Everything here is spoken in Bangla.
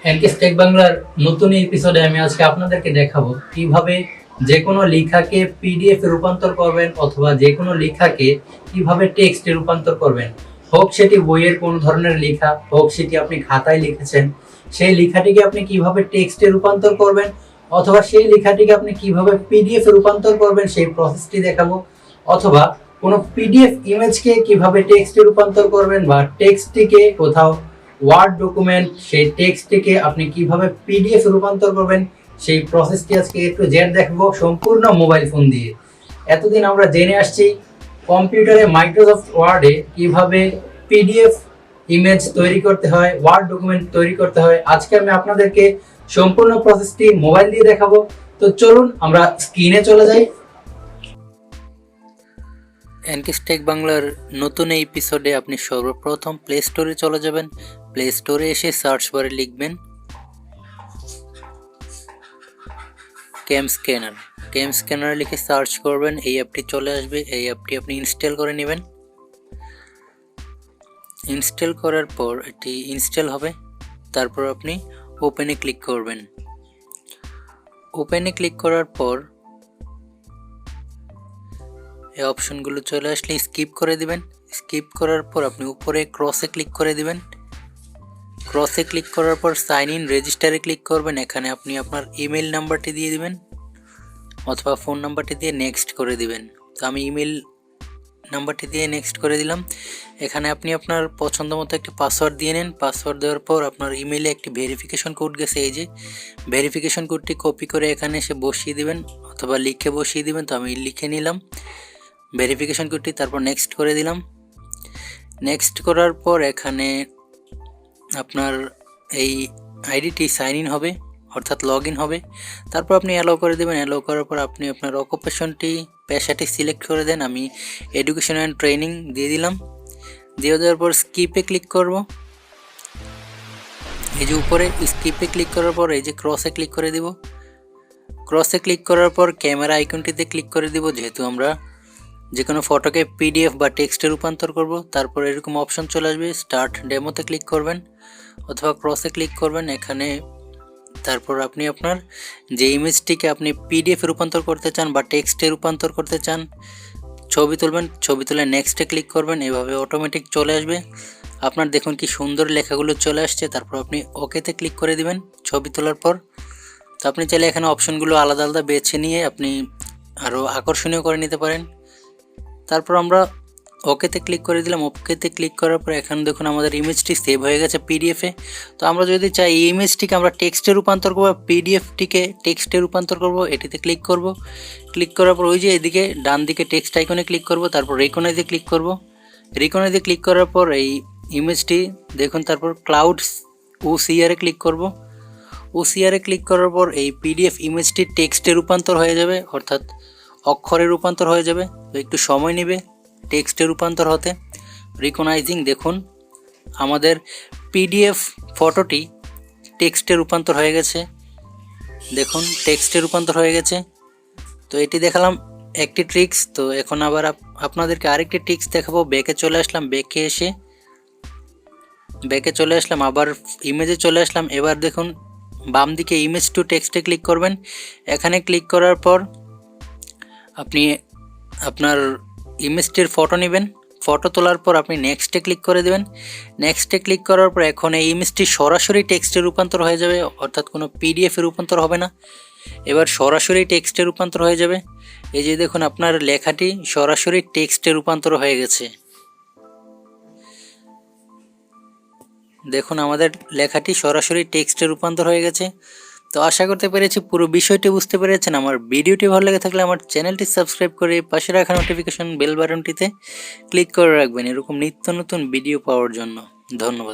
এনকেস টেক বাংলার নতুন এপিসোডে আমি আজকে আপনাদেরকে দেখাবো কিভাবে যে কোনো লেখাকে পিডিএফ এ রূপান্তর করবেন অথবা যে কোনো লেখাকে কিভাবে টেক্সটে রূপান্তর করবেন। হোক সেটি বইয়ের কোন ধরনের লেখা, হোক সেটি আপনি খাতায় লিখেছেন, সেই লেখাটিকে আপনি কিভাবে টেক্সটে রূপান্তর করবেন অথবা সেই লেখাটিকে আপনি কিভাবে পিডিএফ এ রূপান্তর করবেন সেই প্রসেসটি দেখাবো। অথবা কোনো পিডিএফ ইমেজকে কিভাবে টেক্সটে রূপান্তর করবেন বা টেক্সটটিকে কোথাও ওয়ার্ড ডকুমেন্ট সেই টেক্সটটিকে আপনি কিভাবে পিডিএফ রূপান্তর করবেন সেই প্রসেসটি আজকে একটু জেড দেখবো সম্পূর্ণ মোবাইল ফোন দিয়ে। এতদিন আমরা জেনে আসছি কম্পিউটারে মাইক্রোসফট ওয়ার্ডে কিভাবে পিডিএফ ইমেজ তৈরি করতে হয়, ওয়ার্ড ডকুমেন্ট তৈরি করতে হয়। আজকে আমি আপনাদেরকে সম্পূর্ণ প্রসেসটি মোবাইল দিয়ে দেখাবো। তো চলুন আমরা স্ক্রিনে চলে যাই। এনকেস টেক বাংলার নতুন এই এপিসোডে আপনি সর্বপ্রথম প্লে স্টোরে চলে যাবেন। প্লে স্টোরে এসে সার্চ বারে লিখবেন ক্যাম স্ক্যানার। ক্যাম স্ক্যানার লিখে সার্চ করবেন, এই অ্যাপটি চলে আসবে। এই অ্যাপটি আপনি ইনস্টল করে নেবেন। ইনস্টল করার পর এটি ইনস্টল হবে, তারপর আপনি ওপেনে ক্লিক করবেন। ওপেনে ক্লিক করার পর এই অপশনগুলো চলে আসলে স্কিপ করে দিবেন। স্কিপ করার পর আপনি উপরে ক্রসে ক্লিক করে দিবেন। ক্রসে ক্লিক করার পর সাইন ইন রেজিস্টারে ক্লিক করবেন। এখানে আপনি আপনার ইমেল নাম্বারটি দিয়ে দিবেন অথবা ফোন নাম্বারটি দিয়ে নেক্সট করে দিবেন। তো আমি ইমেল নাম্বারটি দিয়ে নেক্সট করে দিলাম। এখানে আপনি আপনার পছন্দ মতো একটি পাসওয়ার্ড দিয়ে নেন। পাসওয়ার্ড দেওয়ার পর আপনার ইমেলে একটি ভেরিফিকেশন কোড গেছে, এই যে ভেরিফিকেশন কোডটি কপি করে এখানে এসে বসিয়ে দিবেন অথবা লিখে বসিয়ে দিবেন। তো আমি লিখে নিলাম ভেরিফিকেশন কোডটি, তারপর নেক্সট করে দিলাম। নেক্সট করার পর এখানে আপনার এই আইডিটি সাইন ইন হবে অর্থাৎ লগ ইন হবে। তারপর আপনি অ্যালাউ করে দেবেন। অ্যালাউ করার পর আপনি আপনার অকুপেশনটি পেশাটি সিলেক্ট করে দেন। আমি এডুকেশন অ্যান্ড ট্রেনিং দিয়ে দিলাম। দিয়ে দেওয়ার পর স্কিপে ক্লিক করব। এই যে উপরে স্কিপে ক্লিক করার পর এই যে ক্রসে ক্লিক করে দিব। ক্রসে ক্লিক করার পর ক্যামেরা আইকনটিতে ক্লিক করে দিব, যেহেতু আমরা যে কোনো ফটোকে পিডিএফ বা টেক্সটে রূপান্তর করব। তারপর এরকম অপশন চলে আসবে, স্টার্ট ডেমোতে ক্লিক করবেন অথবা ক্রসে ক্লিক করবেন এখানে। তারপর আপনি আপনার যে ইমেজটিকে আপনি পিডিএফে রূপান্তর করতে চান বা টেক্সটে রূপান্তর করতে চান ছবি তুলবেন। ছবি তুলে নেক্সটে ক্লিক করবেন, এভাবে অটোমেটিক চলে আসবে। আপনার দেখুন কি সুন্দর লেখাগুলো চলে আসছে। তারপর আপনি ওকেতে ক্লিক করে দিবেন ছবি তোলার পর। তো আপনি চাইলে এখানে অপশনগুলো আলাদা আলাদা বেছে নিয়ে আপনি আরও আকর্ষণীয় করে নিতে পারেন। তারপর আমরা ওকেতে ক্লিক করে দিলাম। ওকেতে ক্লিক করার পর এখানে দেখুন আমাদের ইমেজটি সেভ হয়ে গেছে পিডিএফে। তো আমরা যদি চাই এই ইমেজটিকে আমরা টেক্সটে রূপান্তর করবো, পিডিএফটিকে টেক্সটে রূপান্তর করব, এটিতে ক্লিক করব। ক্লিক করার পর ওই যে এদিকে ডান দিকে টেক্সট আইকনে ক্লিক করব, তারপর রিকগনাইজে ক্লিক করব। রিকগনাইজে ক্লিক করার পর এই ইমেজটি দেখুন, তারপর ক্লাউডস ওসিআরে ক্লিক করব। ওসিআরে ক্লিক করার পর এই পিডিএফ ইমেজটি টেক্সটে রূপান্তর হয়ে যাবে অর্থাৎ অক্ষরে রূপান্তর হয়ে যাবে। তো একটু সময় নেবে টেক্সটে রূপান্তর হতে। রিকগনাইজিং দেখুন আমাদের পিডিএফ ফটোটি টেক্সটে রূপান্তর হয়ে গেছে। দেখুন টেক্সটে রূপান্তর হয়ে গেছে। তো এটি দেখালাম একটি ট্রিক্স। তো এখন আবার আপনাদেরকে আরেকটি ট্রিক্স দেখাবো। ব্যাকে চলে আসলাম, ব্যাকে চলে আসলাম, আবার ইমেজে চলে আসলাম। এবার দেখুন বাম দিকে ইমেজ টু টেক্সটে ক্লিক করবেন। এখানে ক্লিক করার পর আপনি আপনার ইমেজটির ফটো নেবেন। ফটো তোলার পর আপনি নেক্সটে ক্লিক করে দেবেন। নেক্সটে ক্লিক করার পর এখন এই ইমেজটি সরাসরি টেক্সটে রূপান্তর হয়ে যাবে অর্থাৎ কোনো পিডিএফে রূপান্তর হবে না। এবার সরাসরি টেক্সটে রূপান্তর হয়ে যাবে। এই যে দেখুন আপনার লেখাটি সরাসরি টেক্সটে রূপান্তর হয়ে গেছে। দেখুন আমাদের লেখাটি সরাসরি টেক্সটে রূপান্তর হয়ে গেছে। তো আশা করতে পেরেছি পুরো বিষয়টি বুঝতে পেরেছেন। আমার ভিডিওটি ভালো লেগে থাকলে আমার চ্যানেলটি সাবস্ক্রাইব করে পাশে রাখা নোটিফিকেশন বেল বাটনটিতে ক্লিক করে রাখবেন এরকম নিত্য নতুন ভিডিও পাওয়ার জন্য। ধন্যবাদ।